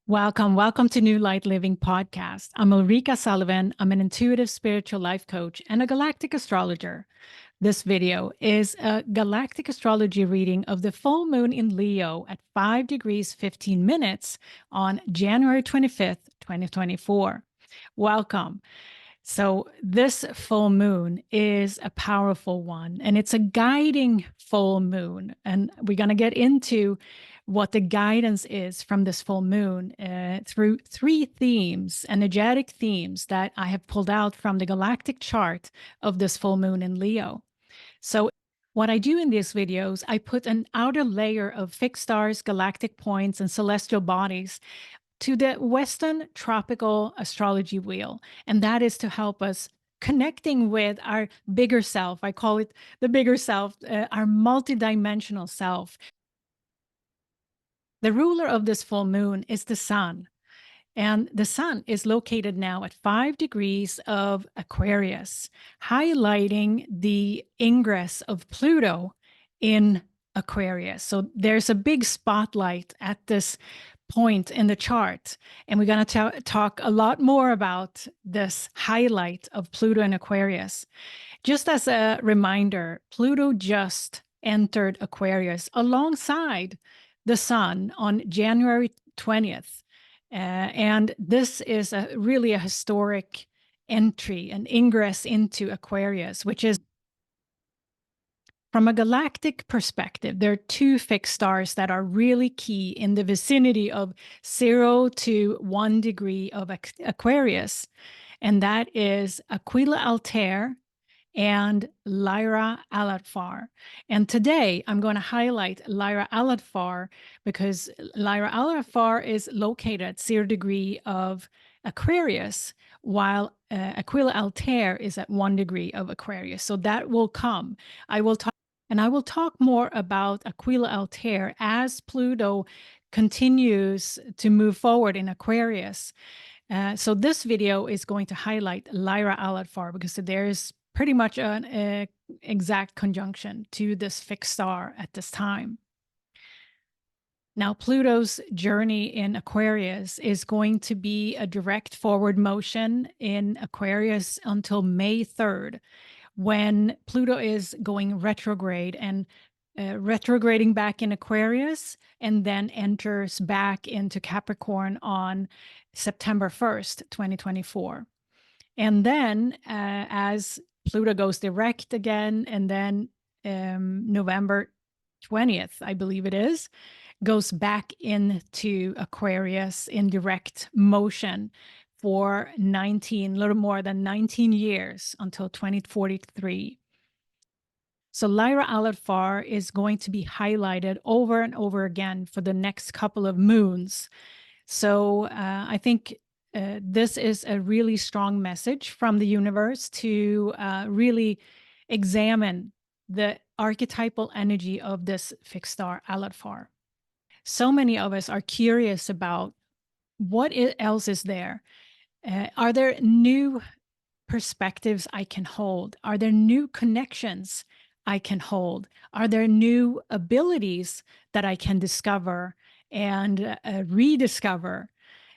Welcome to New Light Living Podcast. I'm Ulrika Sullivan. I'm an intuitive spiritual life coach and a galactic astrologer. This video is a galactic astrology reading of the full moon in Leo at 5 degrees 15 minutes on January 25th, 2024. Welcome. So this full moon is a powerful one, and it's a guiding full moon. And we're going to get into what the guidance is from this full moon through three themes, energetic themes that I have pulled out from the galactic chart of this full moon in Leo. So what I do in these videos, I put an outer layer of fixed stars, galactic points, and celestial bodies to the Western tropical astrology wheel. And that is to help us connecting with our bigger self. I call it the bigger self, our multidimensional self. The ruler of this full moon is the sun. And the sun is located now at 5 degrees of Aquarius, highlighting the ingress of Pluto in Aquarius. So there's a big spotlight at this point in the chart. And we're going to talk a lot more about this highlight of Pluto in Aquarius. Just as a reminder, Pluto just entered Aquarius alongside the sun on January 20th. And this is really a historic entry, an ingress into Aquarius, which is, from a galactic perspective, there are two fixed stars that are really key in the vicinity of 0 to 1 degree of Aquarius. And that is Aquila-Altair and Lyra-Aladfar. And today I'm going to highlight Lyra-Aladfar because Lyra-Aladfar is located at 0 degree of Aquarius, while Aquila-Altair is at 1 degree of Aquarius. So that will come. I will talk more about Aquila-Altair as Pluto continues to move forward in Aquarius. So this video is going to highlight Lyra-Aladfar because there is pretty much an exact conjunction to this fixed star at this time. Now, Pluto's journey in Aquarius is going to be a direct forward motion in Aquarius until May 3rd, when Pluto is going retrograde and retrograding back in Aquarius, and then enters back into Capricorn on September 1st, 2024. And then as Pluto goes direct again, and then November 20th, I believe it is, goes back into Aquarius in direct motion for a little more than 19 years until 2043. So Lyra-Aladfar is going to be highlighted over and over again for the next couple of moons. So I think this is a really strong message from the universe to really examine the archetypal energy of this fixed star, Aladfar. So many of us are curious about what else is there. Are there new perspectives I can hold? Are there new connections I can hold? Are there new abilities that I can discover and rediscover?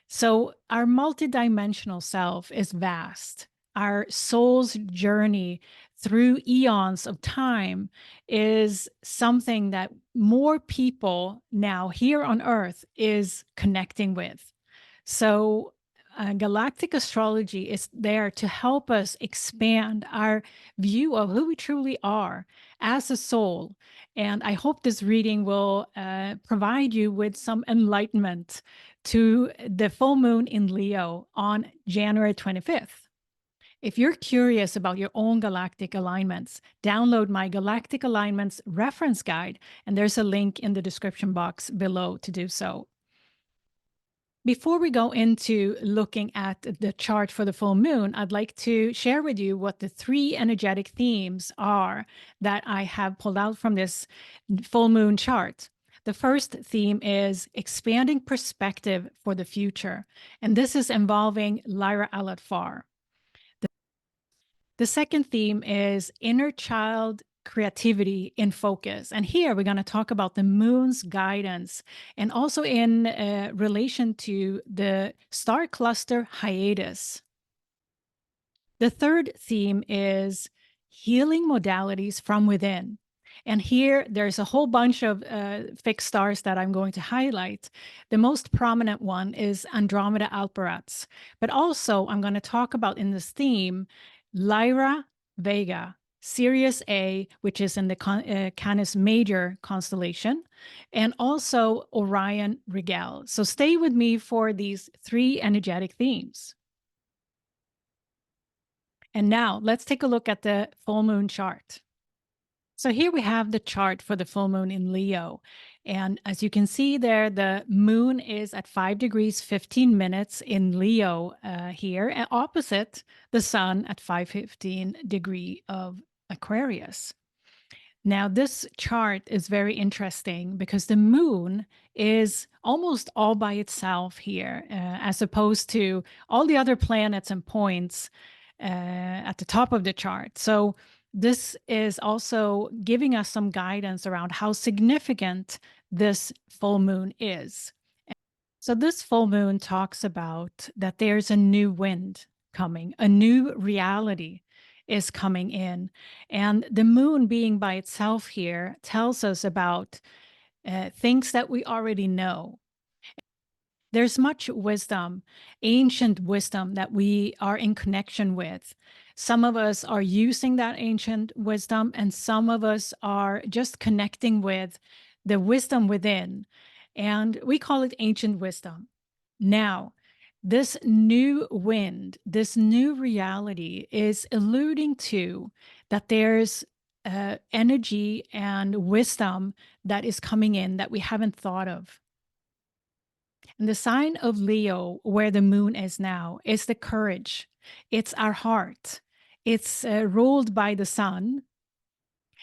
So our multidimensional self is vast. Our soul's journey through eons of time is something that more people now here on Earth is connecting with. So galactic astrology is there to help us expand our view of who we truly are as a soul. And I hope this reading will provide you with some enlightenment to the full moon in Leo on January 25th. If you're curious about your own galactic alignments, download my Galactic Alignments reference guide, and there's a link in the description box below to do so. Before we go into looking at the chart for the full moon, I'd like to share with you what the three energetic themes are that I have pulled out from this full moon chart. The first theme is expanding perspective for the future, and this is involving Lyra-Aladfar. The second theme is inner child creativity in focus. And here we're going to talk about the moon's guidance, and also in relation to the star cluster Hyades. The third theme is healing modalities from within. And here there's a whole bunch of fixed stars that I'm going to highlight. The most prominent one is Andromeda-Alperatz. But also I'm going to talk about in this theme Lyra-Vega, Sirius A, which is in the Canis Major constellation, and also Orion-Rigel. So stay with me for these three energetic themes. And now let's take a look at the full moon chart. So here we have the chart for the full moon in Leo. And as you can see there, the moon is at 5 degrees 15 minutes in Leo here, and opposite the sun at 5:15 degree of Aquarius. Now, this chart is very interesting because the moon is almost all by itself here, as opposed to all the other planets and points at the top of the chart. So this is also giving us some guidance around how significant this full moon is. So this full moon talks about that there's a new wind coming, a new reality is coming in. And the moon being by itself here tells us about things that we already know. There's much wisdom, ancient wisdom that we are in connection with. Some of us are using that ancient wisdom, and some of us are just connecting with the wisdom within. And we call it ancient wisdom. Now, this new wind, this new reality is alluding to that there's energy and wisdom that is coming in that we haven't thought of. And the sign of Leo, where the moon is now, is the courage. It's our heart. It's ruled by the sun.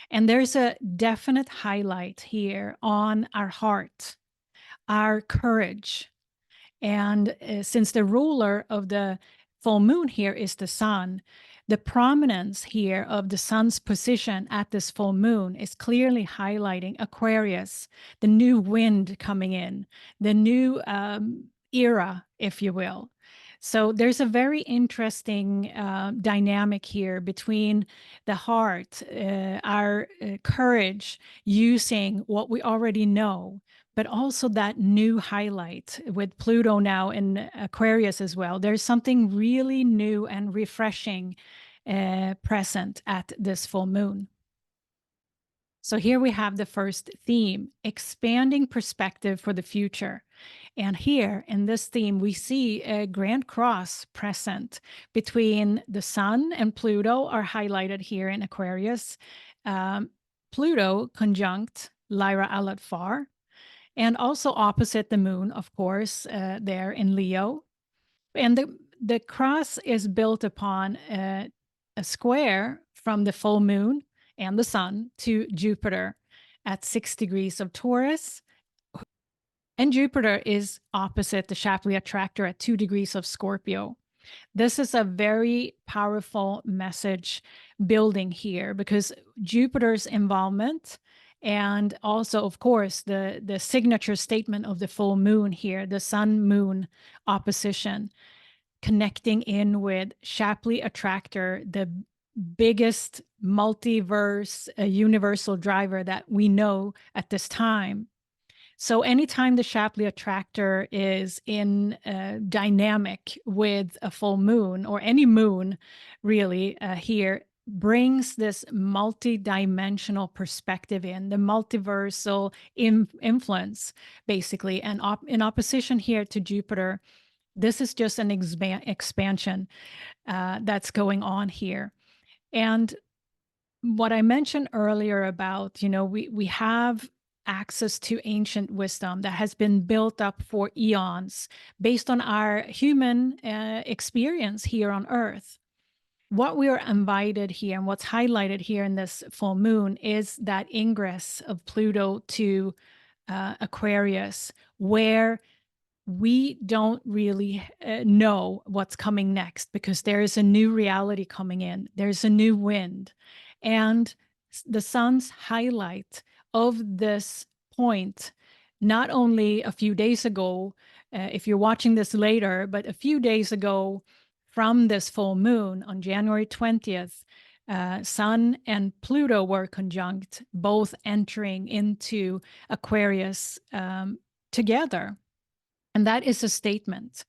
And there's a definite highlight here on our heart, our courage. And since the ruler of the full moon here is the sun, the prominence here of the sun's position at this full moon is clearly highlighting Aquarius, the new wind coming in, the new era, if you will. So there's a very interesting dynamic here between the heart, our courage, using what we already know, but also that new highlight with Pluto now in Aquarius as well. There's something really new and refreshing present at this full moon. So here we have the first theme, expanding perspective for the future. And here in this theme, we see a grand cross present between the sun and Pluto are highlighted here in Aquarius. Pluto conjunct Lyra-Aladfar, and also opposite the moon, of course, there in Leo. And the cross is built upon a square from the full moon and the sun to Jupiter at 6 degrees of Taurus. And Jupiter is opposite the Shapley Attractor at 2 degrees of Scorpio. This is a very powerful message building here because Jupiter's involvement, and also, of course, the signature statement of the full moon here, the sun-moon opposition, connecting in with Shapley Attractor, the biggest multiverse universal driver that we know at this time. So anytime the Shapley Attractor is in dynamic with a full moon, or any moon really here, brings this multi-dimensional perspective in, the multiversal influence, basically. And in opposition here to Jupiter, this is just an expansion that's going on here. And what I mentioned earlier about, we have access to ancient wisdom that has been built up for eons based on our human experience here on Earth. What we are invited here and what's highlighted here in this full moon is that ingress of Pluto to Aquarius, where we don't really know what's coming next because there is a new reality coming in. There's a new wind. And the sun's highlight of this point, not only a few days ago, if you're watching this later, but a few days ago from this full moon on January 20th, Sun and Pluto were conjunct, both entering into Aquarius together. And that is a statement.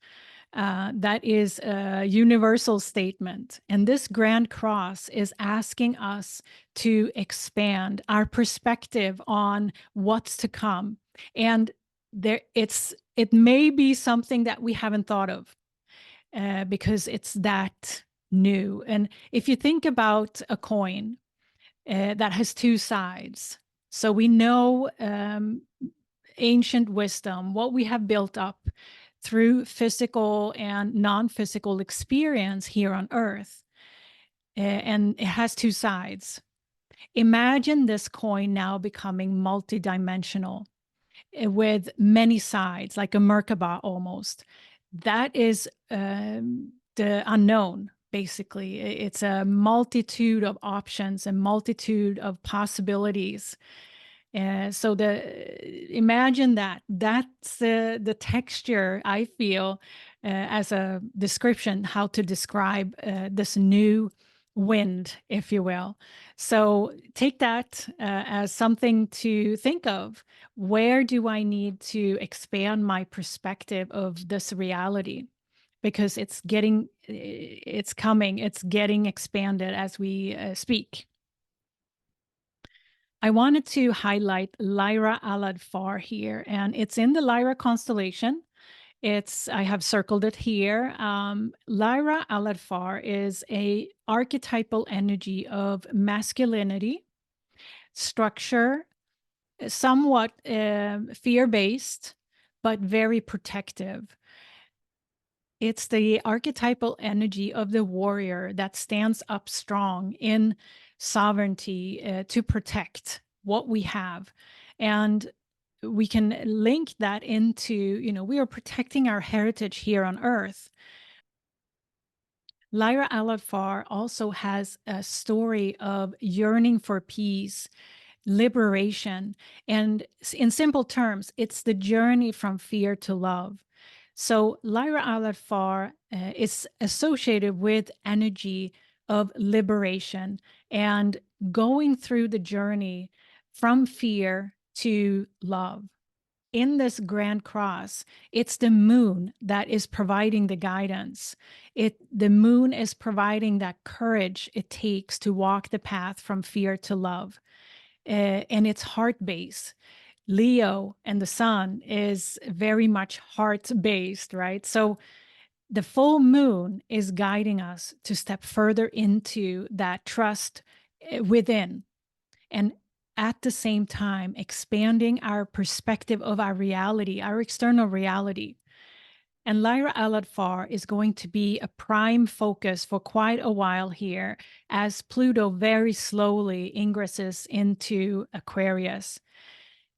That is a universal statement. And this Grand Cross is asking us to expand our perspective on what's to come. And it may be something that we haven't thought of because it's that new. And if you think about a coin that has two sides, so we know ancient wisdom, what we have built up through physical and non-physical experience here on Earth. And it has two sides. Imagine this coin now becoming multidimensional with many sides, like a Merkaba almost. That is the unknown, basically. It's a multitude of options and multitude of possibilities. So imagine that's the texture I feel as a description, how to describe this new wind, if you will. So take that as something to think of. Where do I need to expand my perspective of this reality? Because it's getting expanded as we speak. I wanted to highlight Lyra-Aladfar here, and it's in the Lyra constellation. I have circled it here. Lyra-Aladfar is a archetypal energy of masculinity, structure, somewhat fear-based, but very protective. It's the archetypal energy of the warrior that stands up strong in sovereignty to protect what we have. And we can link that into, we are protecting our heritage here on Earth. Lyra-Aladfar also has a story of yearning for peace, liberation, and in simple terms, it's the journey from fear to love. So Lyra-Aladfar is associated with energy of liberation and going through the journey from fear to love. In this Grand Cross, it's the moon that is providing the guidance. The moon is providing that courage it takes to walk the path from fear to love. And it's heart-based. Leo and the sun is very much heart-based, right? So the full moon is guiding us to step further into that trust within, and at the same time expanding our perspective of our reality, our external reality. And Lyra-Aladfar is going to be a prime focus for quite a while here as Pluto very slowly ingresses into Aquarius.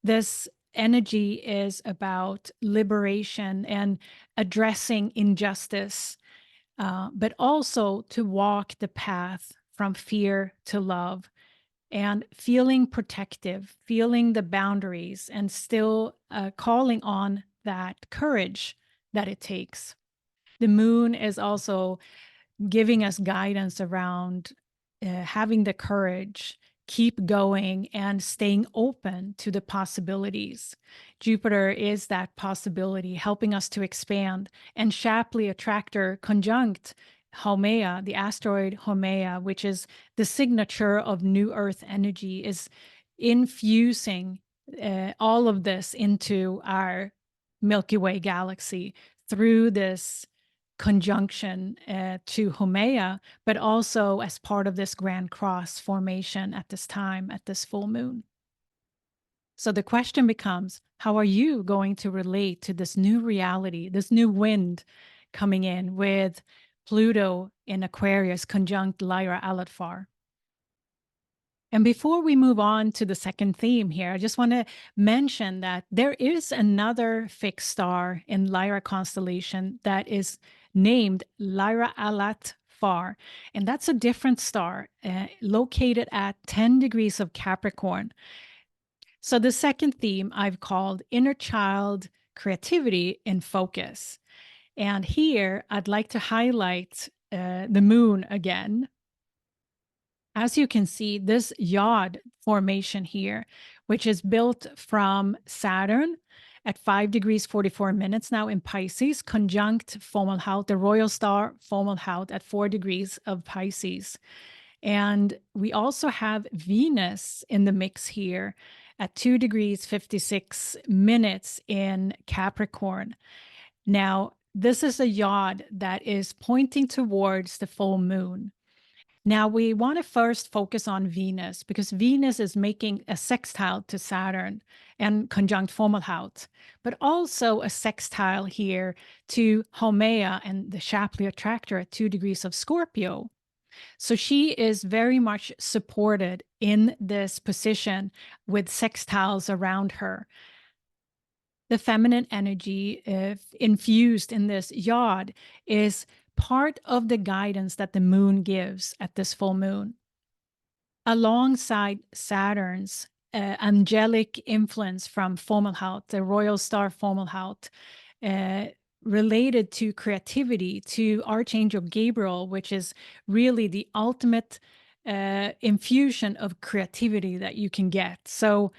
This energy is about liberation and addressing injustice, but also to walk the path from fear to love and feeling protective, feeling the boundaries, and still calling on that courage that it takes. The moon is also giving us guidance around having the courage, keep going, and staying open to the possibilities. Jupiter is that possibility, helping us to expand. And Shapley Attractor conjunct Haumea, the asteroid Haumea, which is the signature of New Earth energy, is infusing all of this into our Milky Way galaxy through this conjunction to Haumea, but also as part of this Grand Cross formation at this time, at this full moon. So the question becomes, how are you going to relate to this new reality, this new wind coming in with Pluto in Aquarius conjunct Lyra-Aladfar? And before we move on to the second theme here, I just want to mention that there is another fixed star in Lyra constellation that is named Lyra-Aladfar Lyra-Aladfar, and that's a different star located at 10 degrees of Capricorn. So the second theme I've called Inner Child Creativity in Focus. And here I'd like to highlight the moon again. As you can see, this yod formation here, which is built from Saturn at 5 degrees 44 minutes now in Pisces, conjunct Fomalhaut, the royal star Fomalhaut at 4 degrees of Pisces. And we also have Venus in the mix here at 2 degrees 56 minutes in Capricorn. Now, this is a yod that is pointing towards the full moon. Now, we want to first focus on Venus because Venus is making a sextile to Saturn and conjunct Fomalhaut, but also a sextile here to Haumea and the Shapley Attractor at 2 degrees of Scorpio. So she is very much supported in this position with sextiles around her. The feminine energy infused in this yod is part of the guidance that the moon gives at this full moon. Alongside Saturn's angelic influence from Fomalhaut, the royal star Fomalhaut, related to creativity, to Archangel Gabriel, which is really the ultimate infusion of creativity that you can get. So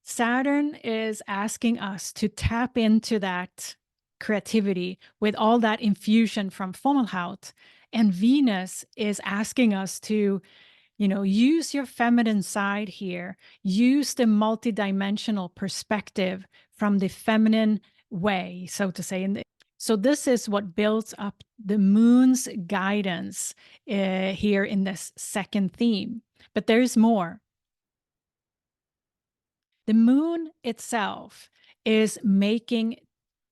Saturn is asking us to tap into that creativity with all that infusion from Fomalhaut, and Venus is asking us to, use your feminine side here, use the multidimensional perspective from the feminine way, so to say. So this is what builds up the moon's guidance here in this second theme. But there's more. The moon itself is making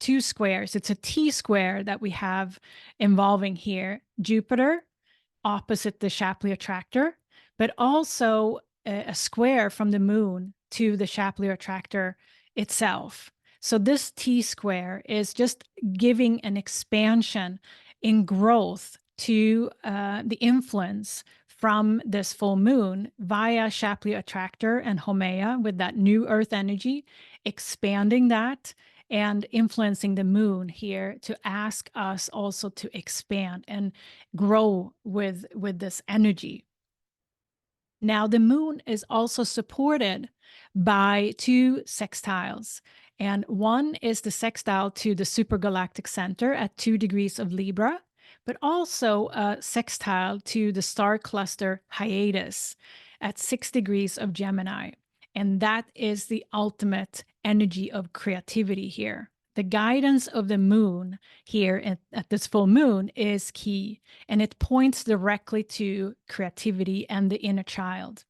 two squares. It's a T-square that we have involving here. Jupiter opposite the Shapley Attractor, but also a square from the moon to the Shapley Attractor itself. So this T-square is just giving an expansion in growth to the influence from this full moon via Shapley Attractor and Haumea with that new Earth energy, expanding that and influencing the moon here to ask us also to expand and grow with this energy. Now, the moon is also supported by two sextiles, and one is the sextile to the supergalactic center at 2 degrees of Libra, but also a sextile to the Starcluster Hyades at 6 degrees of Gemini. And that is the ultimate energy of creativity here. The guidance of the moon here at this full moon is key, and it points directly to creativity and the inner child.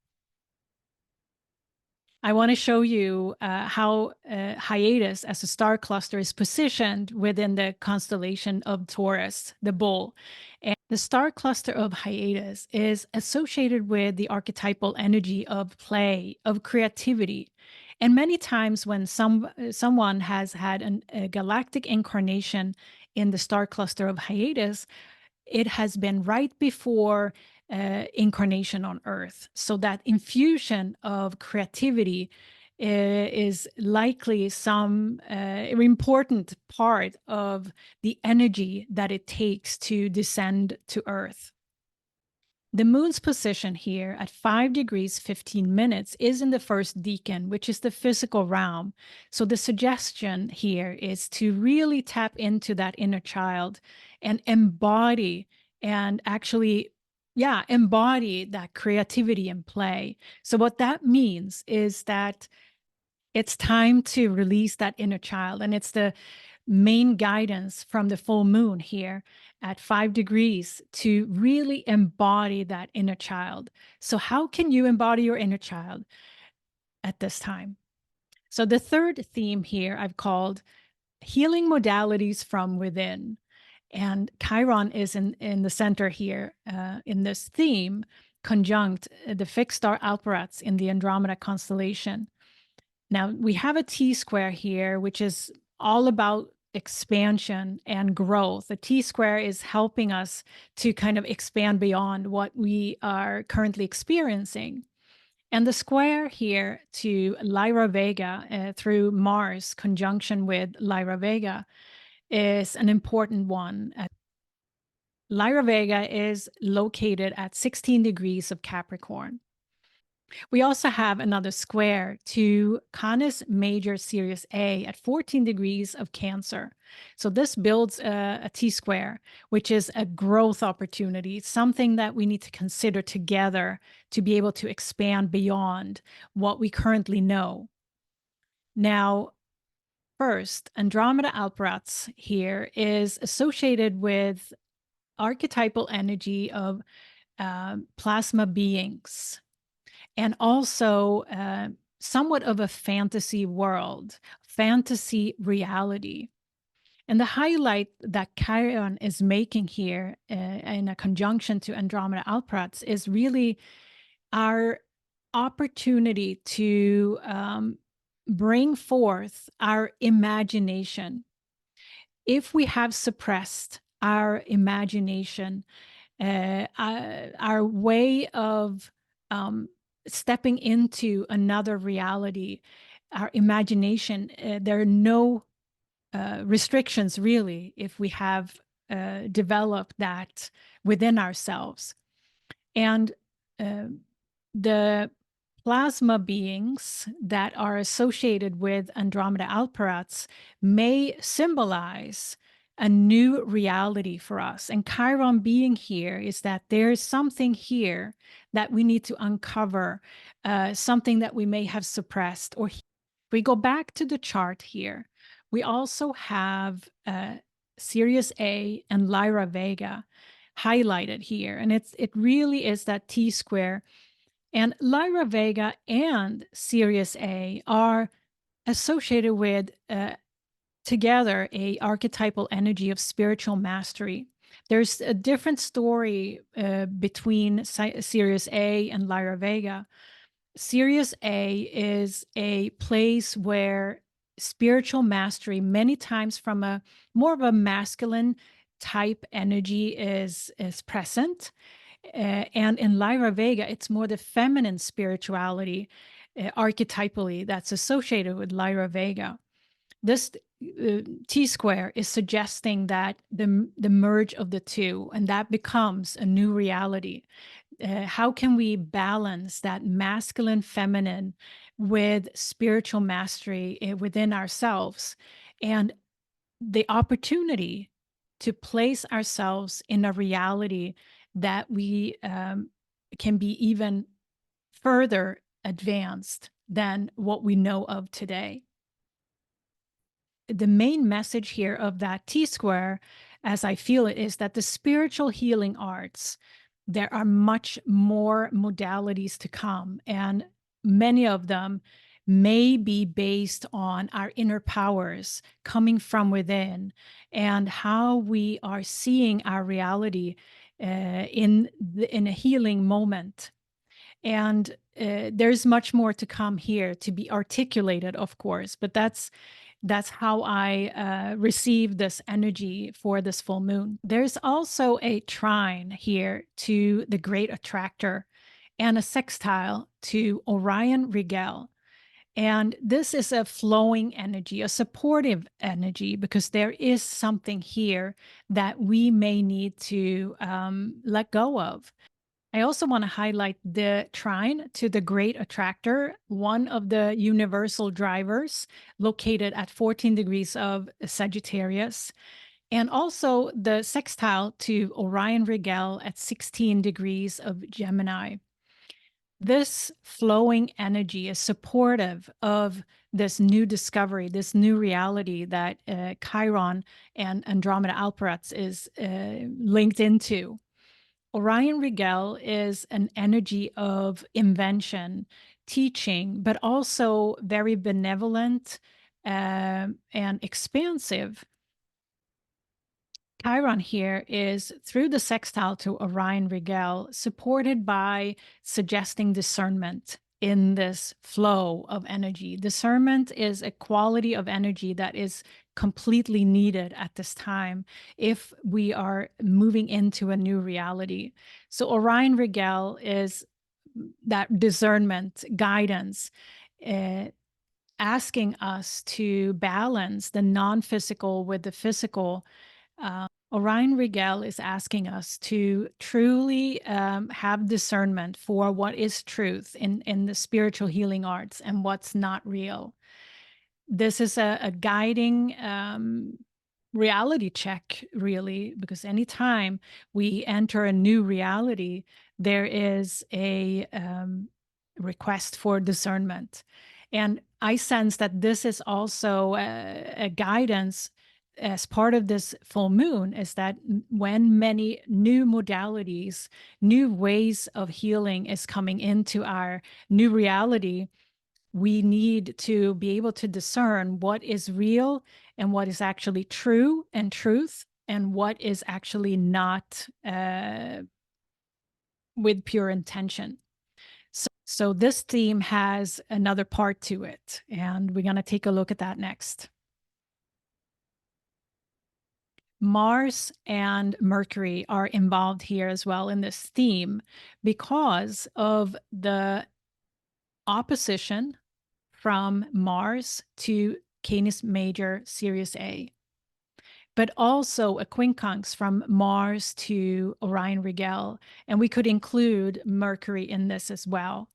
I want to show you how Hyades as a star cluster is positioned within the constellation of Taurus, the bull. And the star cluster of Hyades is associated with the archetypal energy of play, of creativity. And many times when someone has had a galactic incarnation in the star cluster of Hyades, it has been right before incarnation on Earth. So that infusion of creativity is likely some important part of the energy that it takes to descend to Earth. The moon's position here at 5 degrees 15 minutes is in the first decan, which is the physical realm. So the suggestion here is to really tap into that inner child and embody and actually, embody that creativity and play. So what that means is that it's time to release that inner child, and it's the main guidance from the full moon here at 5 degrees to really embody that inner child. So how can you embody your inner child at this time? So the third theme here I've called healing modalities from within. And Chiron is in the center here in this theme, conjunct the fixed star Alperatz in the Andromeda constellation. Now we have a T-square here, which is all about expansion and growth. The T-square is helping us to kind of expand beyond what we are currently experiencing. And the square here to Lyra-Vega through Mars conjunction with Lyra-Vega is an important one. Lyra-Vega is located at 16 degrees of Capricorn. We also have another square to Canis Major-Sirius A at 14 degrees of Cancer. So this builds a T-square, which is a growth opportunity, something that we need to consider together to be able to expand beyond what we currently know. Now, first, Andromeda-Alperatz here is associated with archetypal energy of plasma beings, and also somewhat of a fantasy world, fantasy reality. And the highlight that Chiron is making here in a conjunction to Andromeda-Alperatz is really our opportunity to bring forth our imagination. If we have suppressed our imagination, our way of stepping into another reality, our imagination, there are no restrictions really if we have developed that within ourselves. And the plasma beings that are associated with Andromeda-Alperatz may symbolize a new reality for us. And Chiron being here is that there's something here that we need to uncover, something that we may have suppressed. Or if we go back to the chart here, we also have Sirius A and Lyra-Vega highlighted here. And it really is that T-square. And Lyra-Vega and Sirius A are associated with together a archetypal energy of spiritual mastery. There's a different story between Sirius A and Lyra-Vega. Sirius A is a place where spiritual mastery, many times from a more of a masculine type energy, is present. And in Lyra-Vega, it's more the feminine spirituality archetypally that's associated with Lyra-Vega. This T-square is suggesting that the merge of the two, and that becomes a new reality. How can we balance that masculine, feminine with spiritual mastery within ourselves, and the opportunity to place ourselves in a reality that we can be even further advanced than what we know of today. The main message here of that T-square, as I feel it, is that the spiritual healing arts, there are much more modalities to come, and many of them may be based on our inner powers coming from within and how we are seeing our reality in a healing moment. And there's much more to come here to be articulated, of course, but that's how I receive this energy for this full moon. There's also a trine here to the Great Attractor and a sextile to Orion-Rigel. And this is a flowing energy, a supportive energy, because there is something here that we may need to let go of. I also want to highlight the trine to the Great Attractor, one of the universal drivers located at 14 degrees of Sagittarius, and also the sextile to Orion-Rigel at 16 degrees of Gemini. This flowing energy is supportive of this new discovery, this new reality that Chiron and Andromeda-Alperatz is linked into. Orion-Rigel is an energy of invention, teaching, but also very benevolent and expansive. Chiron here is, through the sextile to Orion-Rigel, supported by suggesting discernment in this flow of energy. Discernment is a quality of energy that is completely needed at this time if we are moving into a new reality. So Orion-Rigel is that discernment, guidance, asking us to balance the non-physical with the physical. Orion-Rigel is asking us to truly have discernment for what is truth in the spiritual healing arts and what's not real. This is a guiding reality check, really, because anytime we enter a new reality, there is a request for discernment. And I sense that this is also a guidance as part of this full moon, is that when many new modalities, new ways of healing is coming into our new reality, we need to be able to discern what is real and what is actually true and truth, and what is actually not with pure intention. So this theme has another part to it, and we're going to take a look at that next. Mars and Mercury are involved here as well in this theme because of the opposition from Mars to Canis Major-Sirius A, but also a quincunx from Mars to Orion-Rigel, and we could include Mercury in this as well.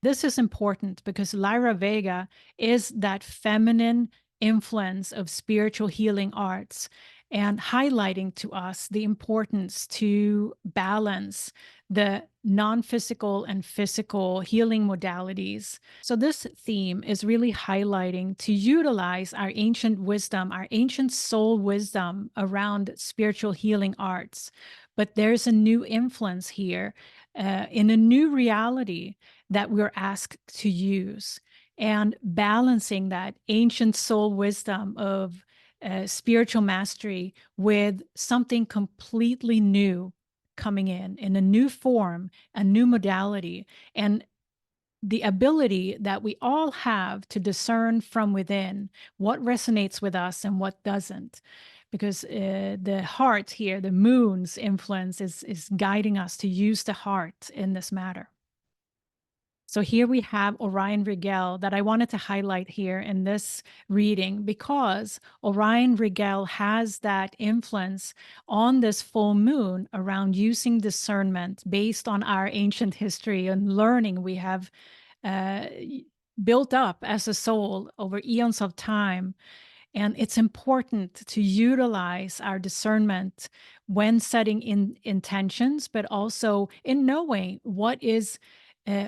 This is important because Lyra-Vega is that feminine influence of spiritual healing arts, and highlighting to us the importance to balance the non-physical and physical healing modalities. So this theme is really highlighting to utilize our ancient wisdom, our ancient soul wisdom around spiritual healing arts. But there's a new influence here in a new reality that we're asked to use, and balancing that ancient soul wisdom of spiritual mastery with something completely new coming in a new form, a new modality, and the ability that we all have to discern from within what resonates with us and what doesn't. Because the heart here, the moon's influence is guiding us to use the heart in this matter. So here we have Orion-Rigel that I wanted to highlight here in this reading, because Orion-Rigel has that influence on this full moon around using discernment based on our ancient history and learning we have built up as a soul over eons of time. And it's important to utilize our discernment when setting in intentions, but also in knowing what is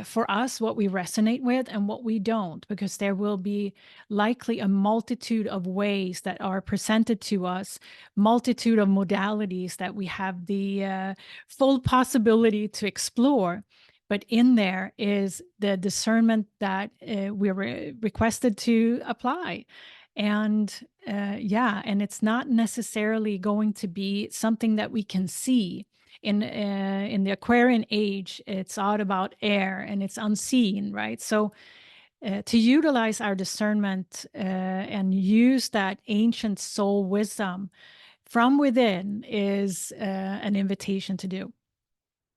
for us, what we resonate with and what we don't, because there will be likely a multitude of ways that are presented to us, multitude of modalities that we have the full possibility to explore. But in there is the discernment that we're requested to apply. And and it's not necessarily going to be something that we can see. In the Aquarian age, it's all about air and it's unseen, right? So to utilize our discernment and use that ancient soul wisdom from within is an invitation to do.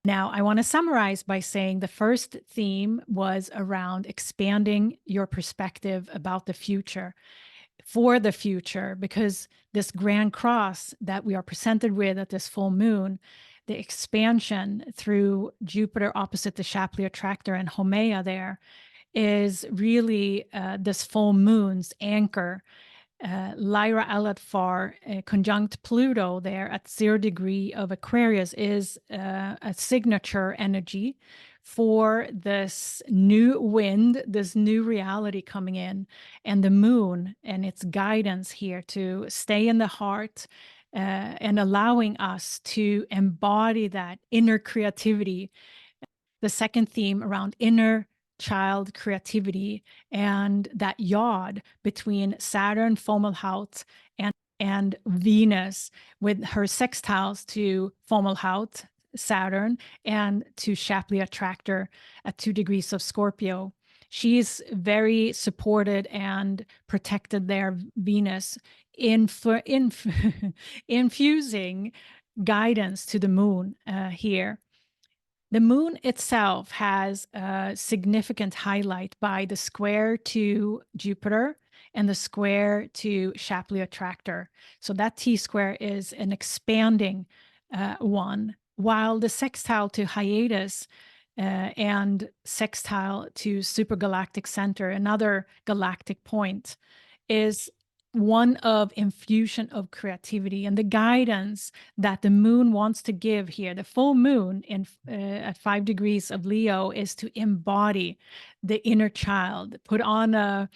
Now, I want to summarize by saying the first theme was around expanding your perspective about the future, for the future, because this grand cross that we are presented with at this full moon, the expansion through Jupiter opposite the Shapley Attractor and Haumea there, is really this full moon's anchor. Lyra-Aladfar conjunct Pluto there at 0 degree of Aquarius is a signature energy for this new wind, this new reality coming in, and the moon and its guidance here to stay in the heart and allowing us to embody that inner creativity. The second theme around inner child creativity and that yod between Saturn, Fomalhaut, and Venus with her sextiles to Fomalhaut, Saturn, and to Shapley Attractor at 2 degrees of Scorpio. She's very supported and protected there, Venus, infusing guidance to the moon here. The moon itself has a significant highlight by the square to Jupiter and the square to Shapley Attractor. So that T-square is an expanding one, while the sextile to Hyades and sextile to supergalactic center, another galactic point, is one of infusion of creativity and the guidance that the moon wants to give here. The full moon in at 5 degrees of Leo is to embody the inner child, put on a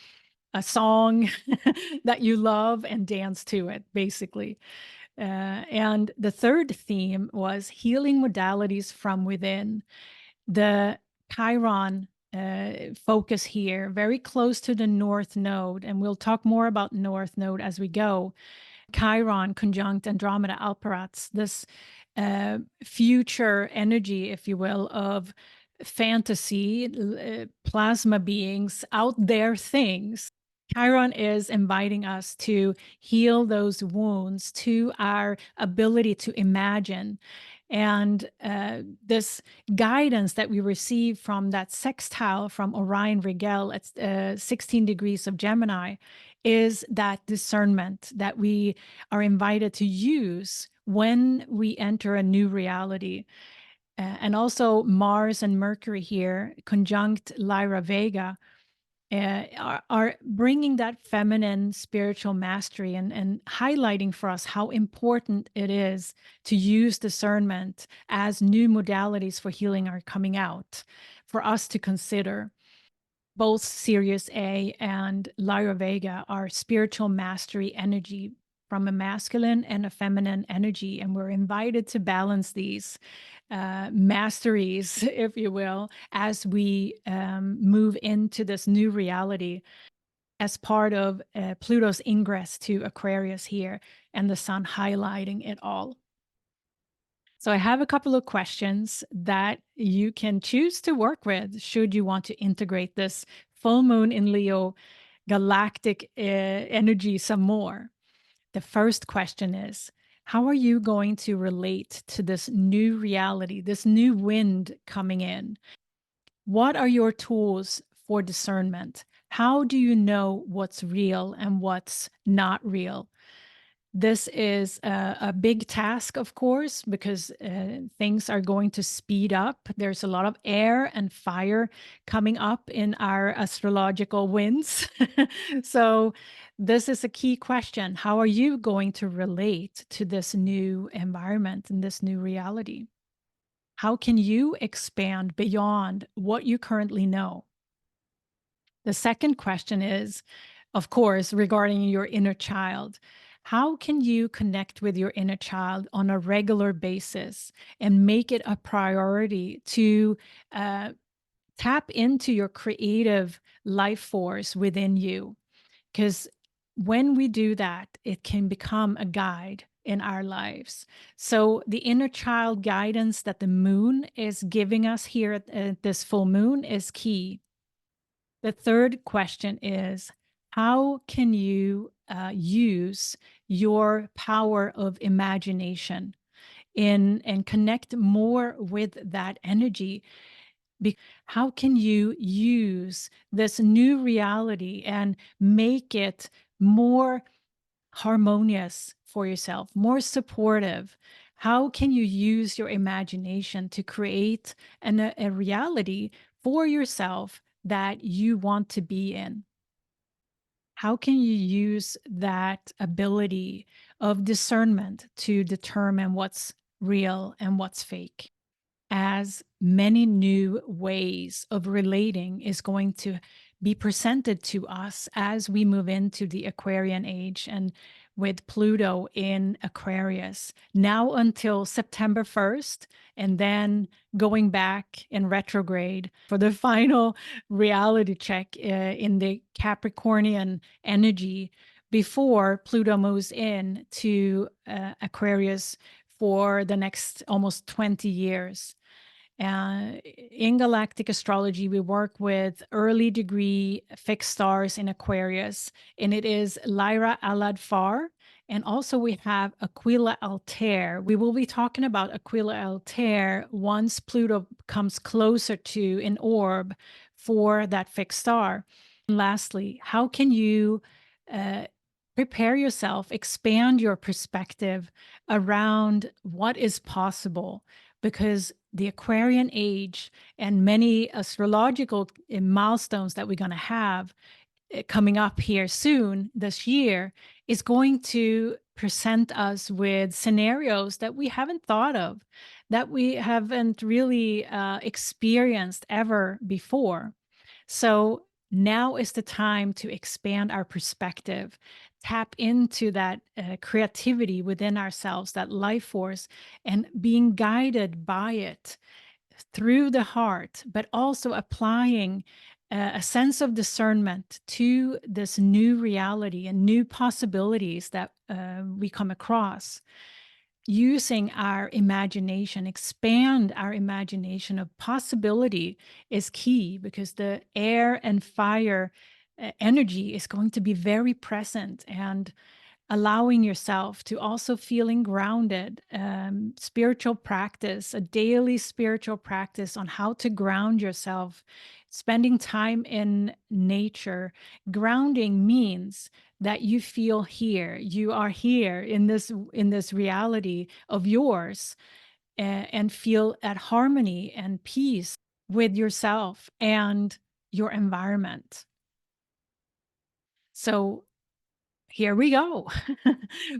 song that you love and dance to it, basically. And the third theme was healing modalities from within. The Chiron focus here, very close to the North Node, and we'll talk more about North Node as we go. Chiron conjunct Andromeda-Alperatz, this future energy, if you will, of fantasy, plasma beings, out there things. Chiron is inviting us to heal those wounds, to our ability to imagine. And this guidance that we receive from that sextile from Orion-Rigel at 16 degrees of Gemini is that discernment that we are invited to use when we enter a new reality. And also Mars and Mercury here, conjunct Lyra-Vega, are bringing that feminine spiritual mastery and highlighting for us how important it is to use discernment as new modalities for healing are coming out for us to consider. Both Sirius A and Lyra-Vega are spiritual mastery energy from a masculine and a feminine energy, and we're invited to balance these masteries, if you will, as we move into this new reality as part of Pluto's ingress to Aquarius here and the sun highlighting it all. So I have a couple of questions that you can choose to work with should you want to integrate this full moon in Leo galactic energy some more. The first question is, how are you going to relate to this new reality, this new wind coming in? What are your tools for discernment? How do you know what's real and what's not real? This is a big task, of course, because things are going to speed up. There's a lot of air and fire coming up in our astrological winds. So this is a key question. How are you going to relate to this new environment and this new reality? How can you expand beyond what you currently know? The second question is, of course, regarding your inner child. How can you connect with your inner child on a regular basis and make it a priority to tap into your creative life force within you? Because when we do that, it can become a guide in our lives. So the inner child guidance that the moon is giving us here at this full moon is key. The third question is, how can you use your power of imagination and connect more with that energy? How can you use this new reality and make it more harmonious for yourself, more supportive? How can you use your imagination to create a reality for yourself that you want to be in? How can you use that ability of discernment to determine what's real and what's fake? As many new ways of relating is going to be presented to us as we move into the Aquarian age and with Pluto in Aquarius now until September 1st, and then going back in retrograde for the final reality check in the Capricornian energy before Pluto moves in to Aquarius for the next almost 20 years. In galactic astrology, we work with early degree fixed stars in Aquarius, and it is Lyra-Aladfar. And also we have Aquila Altair. We will be talking about Aquila Altair once Pluto comes closer to an orb for that fixed star. And lastly, how can you prepare yourself, expand your perspective around what is possible? Because the Aquarian age and many astrological milestones that we're going to have coming up here soon this year is going to present us with scenarios that we haven't thought of, that we haven't really experienced ever before. So now is the time to expand our perspective, tap into that creativity within ourselves, that life force, and being guided by it through the heart, but also applying a sense of discernment to this new reality and new possibilities that we come across. Using our imagination, expand our imagination of possibility is key, because the air and fire energy is going to be very present, and allowing yourself to also feeling grounded, spiritual practice, a daily spiritual practice on how to ground yourself, spending time in nature. Grounding means that you feel here, you are here in this reality of yours, and feel at harmony and peace with yourself and your environment. So here we go.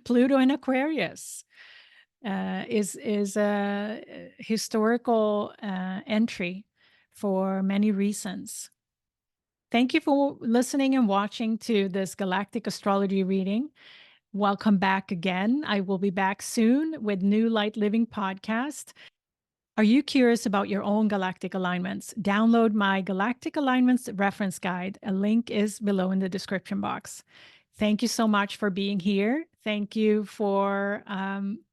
Pluto in Aquarius is a historical entry for many reasons. Thank you for listening and watching to this galactic astrology reading. Welcome back again. I will be back soon with new Light Living podcast. Are you curious about your own galactic alignments? Download my Galactic Alignments Reference Guide. A link is below in the description box. Thank you so much for being here. Thank you for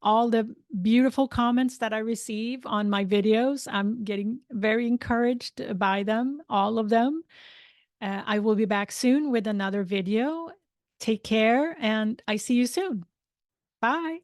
all the beautiful comments that I receive on my videos. I'm getting very encouraged by them, all of them. I will be back soon with another video. Take care, and I see you soon. Bye.